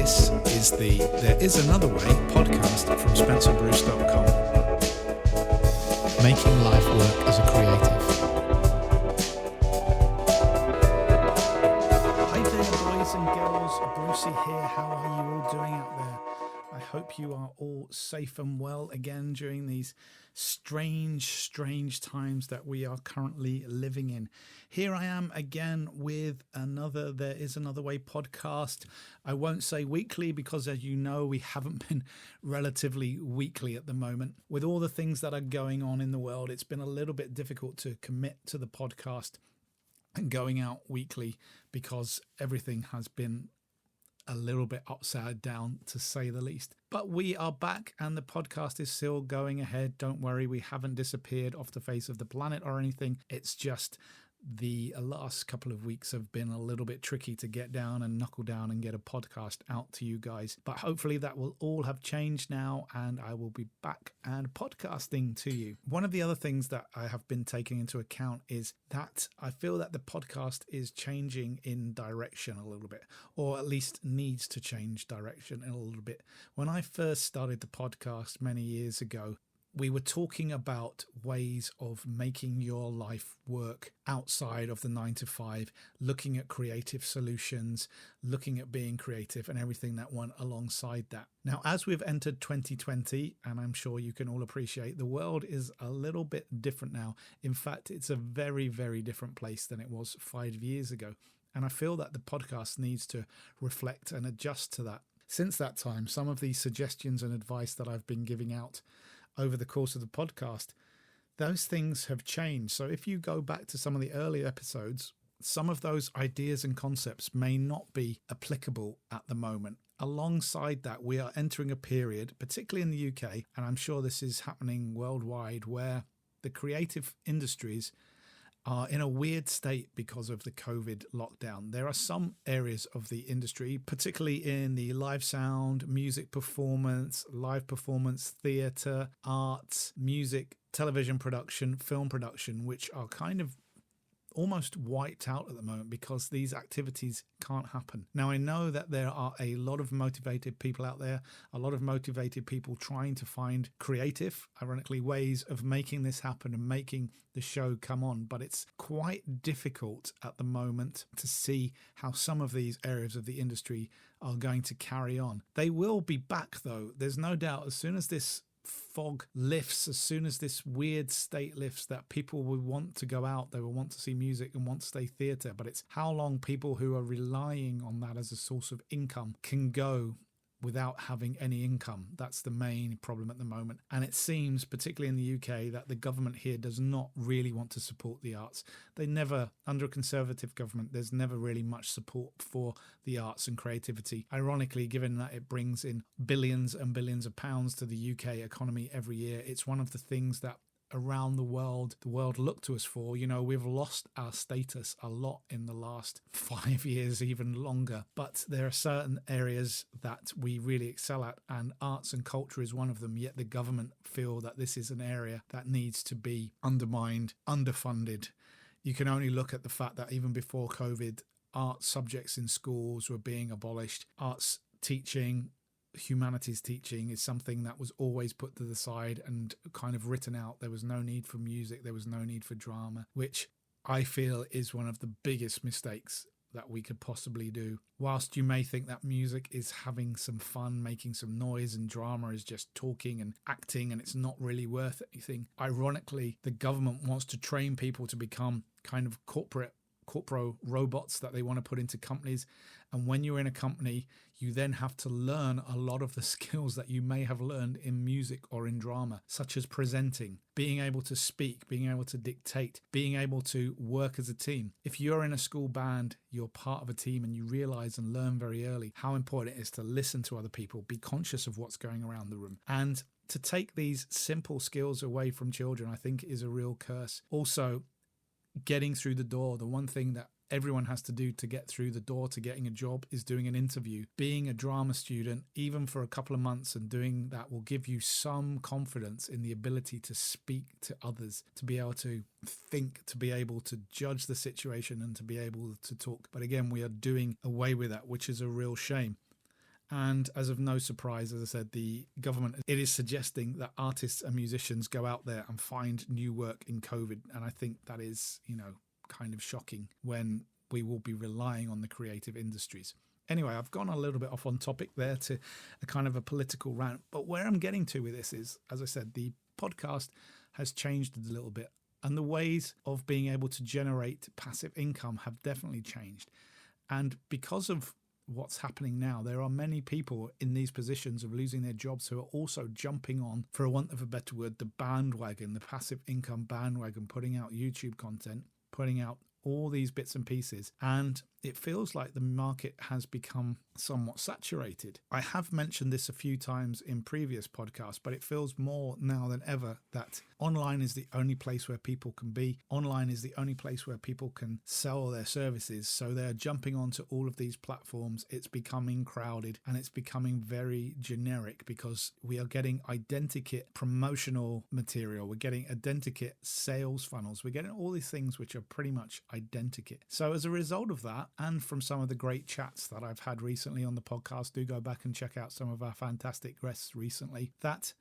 This is the There Is Another Way podcast from SpencerBruce.com. Making life work as a creative. Hi there, boys and girls. Brucey here. How are you all doing out there? I hope you are all safe and well again during these strange times that we are currently living in. Here I am again with another There Is Another Way podcast. I won't say weekly because, as you know, we haven't been relatively weekly at the moment. With all the things that are going on in the world, it's been a little bit difficult to commit to the podcast and going out weekly because everything has been a little bit upside down, to say the least. But we are back and the podcast is still going ahead. Don't worry, we haven't disappeared off the face of the planet or anything. It's just the last couple of weeks have been a little bit tricky to get down and knuckle down and get a podcast out to you guys. But hopefully that will all have changed now and I will be back and podcasting to you. One of the other things that I have been taking into account is that I feel that the podcast is changing in direction a little bit, or at least needs to change direction a little bit. When I first started the podcast many years ago, we were talking about ways of making your life work outside of the 9 to 5, looking at creative solutions, looking at being creative and everything that went alongside that. Now, as we've entered 2020, and I'm sure you can all appreciate, the world is a little bit different now. In fact, it's a very, very different place than it was 5 years ago. And I feel that the podcast needs to reflect and adjust to that. Since that time, some of the suggestions and advice that I've been giving out over the course of the podcast, those things have changed. So if you go back to some of the early episodes, some of those ideas and concepts may not be applicable at the moment. Alongside that, we are entering a period, particularly in the UK, and I'm sure this is happening worldwide, where the creative industries are in a weird state because of the COVID lockdown. There are some areas of the industry, particularly in the live sound, music performance, live performance, theatre, arts, music, television production, film production, which are kind of almost wiped out at the moment because these activities can't happen. Now, I know that there are a lot of motivated people out there, a lot of motivated people trying to find creative, ironically, ways of making this happen and making the show come on, but it's quite difficult at the moment to see how some of these areas of the industry are going to carry on. They will be back though, there's no doubt. As soon as this fog lifts, as soon as this weird state lifts, that people will want to go out, they will want to see music and want to stay theatre. But it's how long people who are relying on that as a source of income can go without having any income. That's the main problem at the moment. And it seems, particularly in the UK, that the government here does not really want to support the arts. They never, under a Conservative government, there's never really much support for the arts and creativity. Ironically, given that it brings in billions and billions of pounds to the UK economy every year, it's one of the things that around the world look to us for. You know, we've lost our status a lot in the last 5 years, even longer, but there are certain areas that we really excel at, and arts and culture is one of them. Yet the government feel that this is an area that needs to be undermined, underfunded. You can only look at the fact that even before COVID, art subjects in schools were being abolished. Arts teaching, humanities teaching is something that was always put to the side and kind of written out. There was no need for music, there was no need for drama, which I feel is one of the biggest mistakes that we could possibly do. Whilst you may think that music is having some fun, making some noise, and drama is just talking and acting and it's not really worth anything, ironically, the government wants to train people to become kind of corporate robots that they want to put into companies. And when you're in a company, you then have to learn a lot of the skills that you may have learned in music or in drama, such as presenting, being able to speak, being able to dictate, being able to work as a team. If you're in a school band, you're part of a team, and you realize and learn very early how important it is to listen to other people, be conscious of what's going around the room. And to take these simple skills away from children, I think is a real curse. Also, getting through the door, the one thing that everyone has to do to get through the door to getting a job is doing an interview. Being a drama student, even for a couple of months, and doing that will give you some confidence in the ability to speak to others, to be able to think, to be able to judge the situation and to be able to talk. But again, we are doing away with that, which is a real shame. And as of no surprise, as I said, the government, it is suggesting that artists and musicians go out there and find new work in COVID. And I think that is, kind of shocking when we will be relying on the creative industries. Anyway, I've gone a little bit off on topic there to a kind of a political rant. But where I'm getting to with this is, as I said, the podcast has changed a little bit. And the ways of being able to generate passive income have definitely changed. And because of what's happening now, there are many people in these positions of losing their jobs who are also jumping on, for a want of a better word, the bandwagon, the passive income bandwagon, putting out YouTube content, putting out all these bits and pieces. And it feels like the market has become somewhat saturated. I have mentioned this a few times in previous podcasts, but it feels more now than ever that online is the only place where people can be. Online is the only place where people can sell their services. So they're jumping onto all of these platforms. It's becoming crowded and it's becoming very generic because we are getting identikit promotional material. We're getting identikit sales funnels. We're getting all these things which are pretty much identikit. So as a result of that, and from some of the great chats that I've had recently on the podcast, do go back and check out some of our fantastic guests recently, that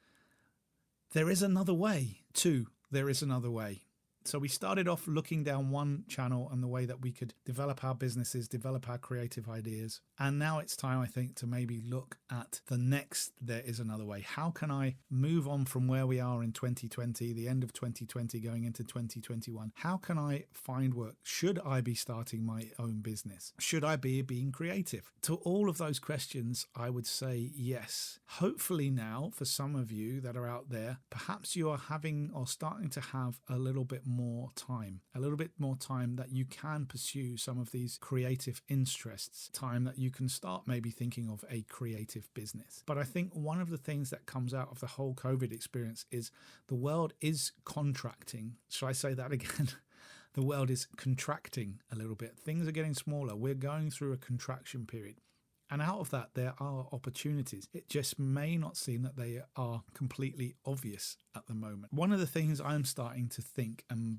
there is another way too. There is another way. So we started off looking down one channel and the way that we could develop our businesses, develop our creative ideas. And now it's time, I think, to maybe look at the next there is another way. How can I move on from where we are in 2020, the end of 2020 going into 2021? How can I find work? Should I be starting my own business? Should I be being creative? To all of those questions, I would say yes. Hopefully now, for some of you that are out there, perhaps you are having or starting to have a little bit more time that you can pursue some of these creative interests, time that you can start maybe thinking of a creative business. But I think one of the things that comes out of the whole COVID experience is the world is contracting. Shall I say that again? The world is contracting a little bit. Things are getting smaller. We're going through a contraction period. And out of that, there are opportunities. It just may not seem that they are completely obvious at the moment. One of the things I'm starting to think and,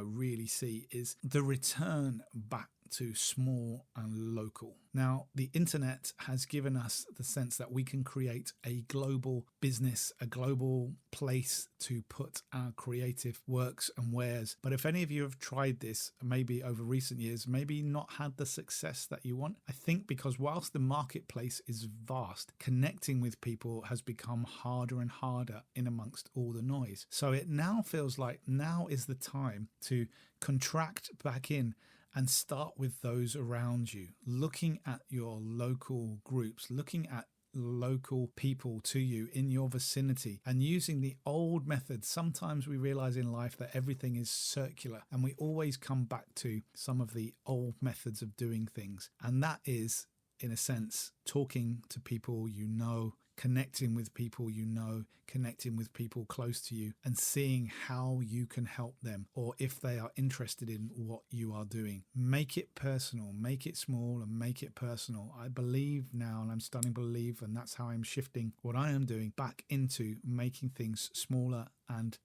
really see is the return back to small and local. Now, the internet has given us the sense that we can create a global business, a global place to put our creative works and wares. But if any of you have tried this, maybe over recent years, maybe not had the success that you want, I think because whilst the marketplace is vast, connecting with people has become harder and harder in amongst all the noise. So it now feels like now is the time to contract back in and start with those around you, looking at your local groups, looking at local people to you in your vicinity and using the old methods. Sometimes we realize in life that everything is circular and we always come back to some of the old methods of doing things. And that is, in a sense, talking to people you know, connecting with people you know, connecting with people close to you and seeing how you can help them or if they are interested in what you are doing. Make it personal, make it small and make it personal. I believe now, and I'm starting to believe, and that's how I'm shifting what I am doing back into making things smaller and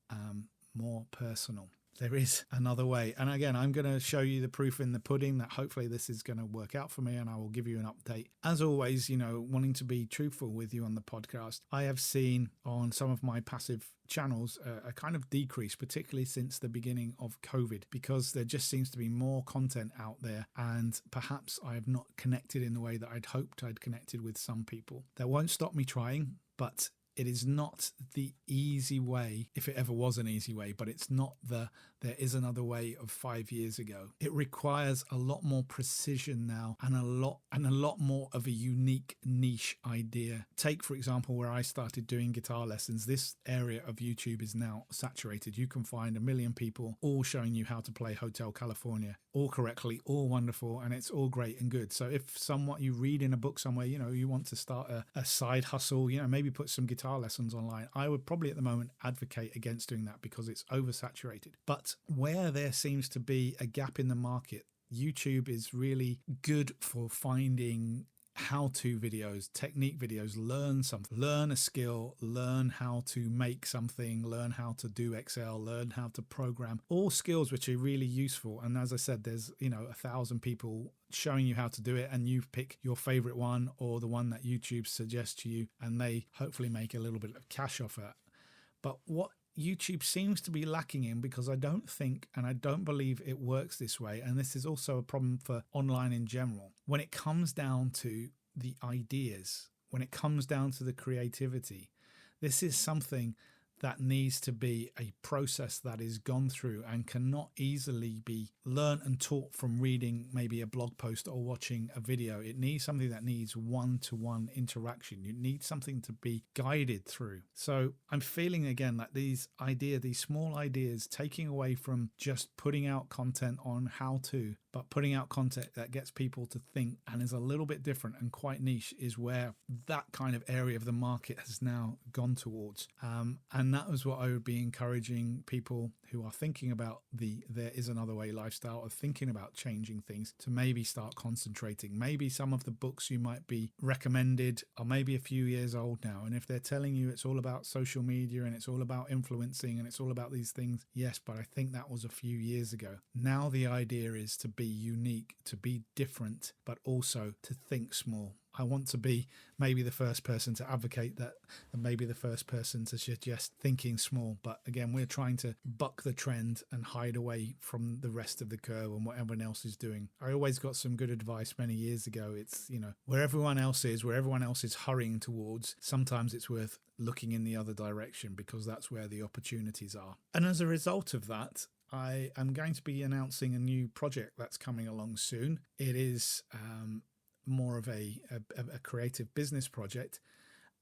more personal. There is another way. And again, I'm going to show you the proof in the pudding that hopefully this is going to work out for me and I will give you an update. As always, wanting to be truthful with you on the podcast, I have seen on some of my passive channels a kind of decrease, particularly since the beginning of COVID, because there just seems to be more content out there and perhaps I have not connected in the way that I'd hoped I'd connected with some people. That won't stop me trying, but it is not the easy way, if it ever was an easy way, but it's not there is another way of 5 years ago. It requires a lot more precision now and a lot more of a unique niche idea. Take, for example, where I started doing guitar lessons. This area of YouTube is now saturated. You can find 1 million people all showing you how to play Hotel California, all correctly, all wonderful, and it's all great and good. So if somewhat you read in a book somewhere, you want to start a side hustle, maybe put some guitar lessons online, I would probably at the moment advocate against doing that because it's oversaturated. But where there seems to be a gap in the market, YouTube is really good for finding how-to videos, technique videos, learn something, learn a skill, learn how to make something, learn how to do Excel, learn how to program, all skills which are really useful. And as I said, there's 1,000 people showing you how to do it, and you pick your favorite one or the one that YouTube suggests to you, and they hopefully make a little bit of cash off it. But what YouTube seems to be lacking in, because I don't think and I don't believe it works this way, and this is also a problem for online in general, when it comes down to the ideas, when it comes down to the creativity, this is something that needs to be a process that is gone through and cannot easily be learned and taught from reading maybe a blog post or watching a video. It needs something that needs one-to-one interaction. You need something to be guided through. So I'm feeling again that these small ideas, taking away from just putting out content on how to, but putting out content that gets people to think and is a little bit different and quite niche, is where that kind of area of the market has now gone towards. And that was what I would be encouraging people who are thinking about there is another way lifestyle, or thinking about changing things, to maybe start concentrating. Maybe some of the books you might be recommended are maybe a few years old now. And if they're telling you it's all about social media and it's all about influencing and it's all about these things, yes, but I think that was a few years ago. Now the idea is to be unique, to be different, but also to think small. I want to be maybe the first person to advocate that, and maybe the first person to suggest thinking small. But again, we're trying to buck the trend and hide away from the rest of the curve and what everyone else is doing. I always got some good advice many years ago. It's, where everyone else is hurrying towards, sometimes it's worth looking in the other direction, because that's where the opportunities are. And as a result of that, I am going to be announcing a new project that's coming along soon. It is more of a creative business project,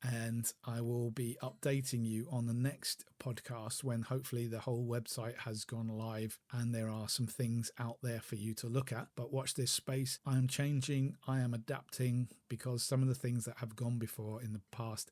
and I will be updating you on the next podcast when hopefully the whole website has gone live and there are some things out there for you to look at. But watch this space. I am changing, I am adapting, because some of the things that have gone before in the past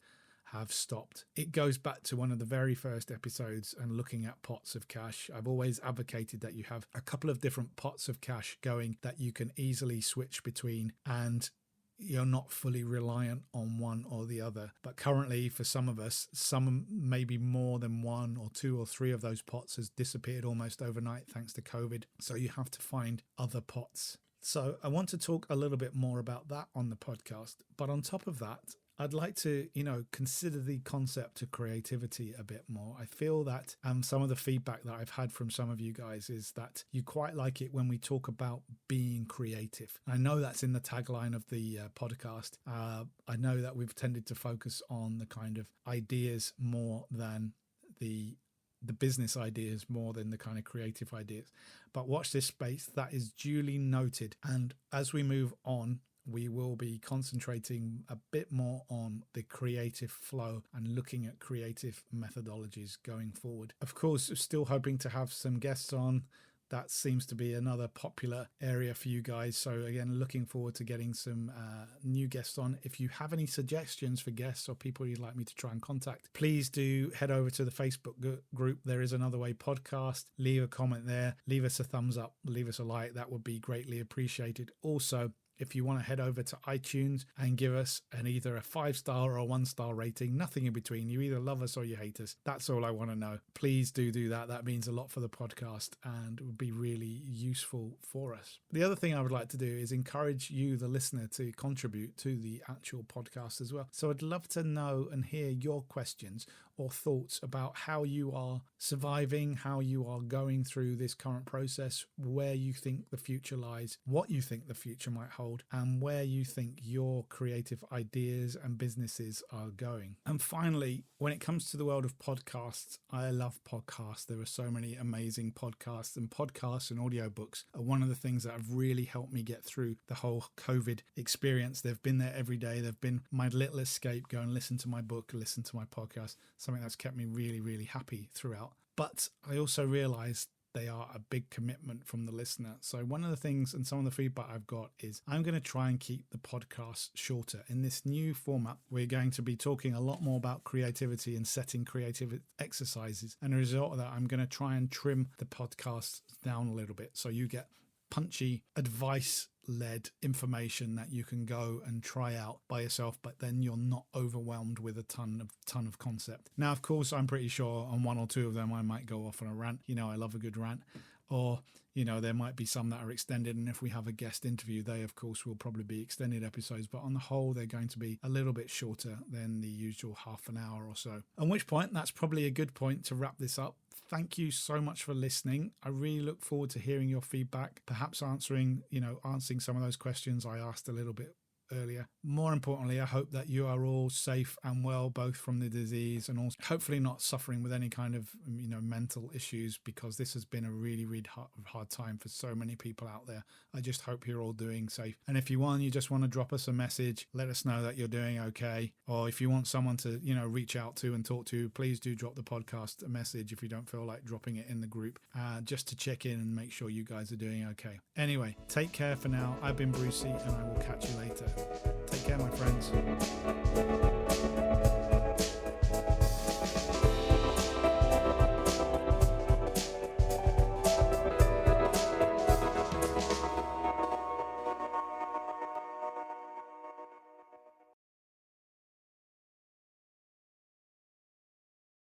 have stopped. It goes back to one of the very first episodes and looking at pots of cash. I've always advocated that you have a couple of different pots of cash going that you can easily switch between, and you're not fully reliant on one or the other. But currently, for some of us, some maybe more than one or two or three of those pots has disappeared almost overnight thanks to COVID. So you have to find other pots. So I want to talk a little bit more about that on the podcast. But on top of that, I'd like to, consider the concept of creativity a bit more. I feel that some of the feedback that I've had from some of you guys is that you quite like it when we talk about being creative. I know that's in the tagline of the podcast. I know that we've tended to focus on the kind of ideas more than the business ideas, more than the kind of creative ideas. But watch this space. That is duly noted. And as we move on, we will be concentrating a bit more on the creative flow and looking at creative methodologies going forward. Of course, still hoping to have some guests on. That seems to be another popular area for you guys. So again, looking forward to getting some new guests on. If you have any suggestions for guests or people you'd like me to try and contact, please do head over to the Facebook group. There is Another Way podcast. Leave a comment there. Leave us a thumbs up. Leave us a like. That would be greatly appreciated. Also, if you want to head over to iTunes and give us either a 5-star or a 1-star rating, nothing in between. You either love us or you hate us. That's all I want to know. Please do that. That means a lot for the podcast and would be really useful for us. The other thing I would like to do is encourage you, the listener, to contribute to the actual podcast as well. So I'd love to know and hear your questions or thoughts about how you are surviving, how you are going through this current process, where you think the future lies, what you think the future might hold, and where you think your creative ideas and businesses are going. And finally, when it comes to the world of podcasts, I love podcasts. There are so many amazing podcasts, and audiobooks are one of the things that have really helped me get through the whole COVID experience. They've been there every day. They've been my little escape. Go and listen to my book, listen to my podcast, something that's kept me really, really happy throughout. But I also realized they are a big commitment from the listener. So one of the things and some of the feedback I've got is I'm going to try and keep the podcast shorter. In this new format, we're going to be talking a lot more about creativity and setting creative exercises. And as a result of that, I'm going to try and trim the podcast down a little bit. So you get punchy advice-led information that you can go and try out by yourself, but then you're not overwhelmed with a ton of concept. Now, of course, I'm pretty sure on one or two of them I might go off on a rant. I love a good rant. Or, there might be some that are extended, and if we have a guest interview, they, of course, will probably be extended episodes. But on the whole, they're going to be a little bit shorter than the usual half an hour or so. At which point, that's probably a good point to wrap this up. Thank you so much for listening. I really look forward to hearing your feedback, perhaps answering some of those questions I asked a little bit earlier. More importantly, I hope that you are all safe and well, both from the disease and also hopefully not suffering with any kind of mental issues, because this has been a really hard time for so many people out there. I just hope you're all doing safe. And if you just want to drop us a message, let us know that you're doing okay. Or if you want someone to reach out to and talk to, please do drop the podcast a message if you don't feel like dropping it in the group, just to check in and make sure you guys are doing okay. Anyway, take care for now. I've been Brucey, and I will catch you later.